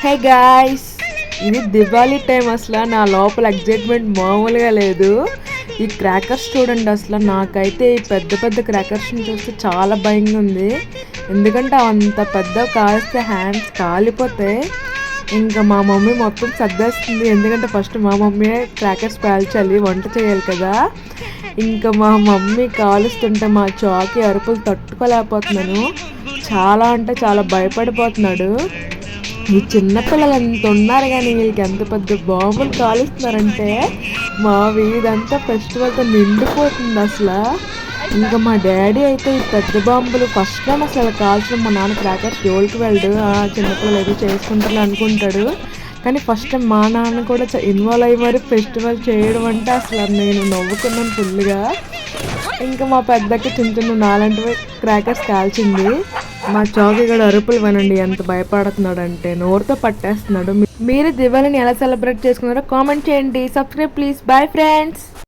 Hey guys, ఇది Diwali time. అసలు నా లోపల ఎగ్జైట్మెంట్ మామూలుగా లేదు. ఈ క్రాకర్స్ చూడండి, అసలు నాకైతే ఈ పెద్ద పెద్ద క్రాకర్స్ని చూస్తే చాలా భయంగా ఉంది. ఎందుకంటే అంత పెద్ద కాలిస్తే హ్యాండ్స్ కాలిపోతాయి. ఇంకా మా మమ్మీ మొత్తం సర్దేస్తుంది, ఎందుకంటే ఫస్ట్ మా మమ్మీ క్రాకర్స్ పేల్చాలి, వంట చేయాలి కదా. ఇంకా మా మమ్మీ కాలుస్తుంటే మా చాకి అరుపులు తట్టుకోలేకపోతున్నాను. చాలా అంటే చాలా భయపడిపోతున్నాడు. ఈ చిన్నపిల్లలు ఎంత ఉన్నారు కానీ వీళ్ళకి ఎంత పెద్ద బాంబులు కాలుస్తున్నారంటే మా వీధంతా ఫెస్టివల్తో నిండిపోతుంది అసలు. ఇంకా మా డాడీ అయితే ఈ పెద్ద బాంబులు ఫస్ట్ టైం అసలు కాల్చడం. మా నాన్న క్రాకర్స్ జోలికి వెళ్ళడు, చిన్నపిల్లలు ఏదో చేసుకుంటారు అనుకుంటాడు. కానీ ఫస్ట్ టైం మా నాన్న కూడా ఇన్వాల్వ్ అయ్యి మరి ఫెస్టివల్ చేయడం అంటే అసలు నేను నవ్వుకున్నాను ఫుల్గా. ఇంకా మా పెద్దకి చిన్న చిన్న నాలంటివి క్రాకర్స్ కాల్చింది. మా చౌకి కూడా అరుపులు వినండి ఎంత భయపడుతున్నాడు అంటే, నోరుతో పట్టేస్తున్నాడు. మీరు దివాళీని ఎలా సెలబ్రేట్ చేసుకున్నారో కామెంట్ చేయండి. Subscribe please. Bye friends.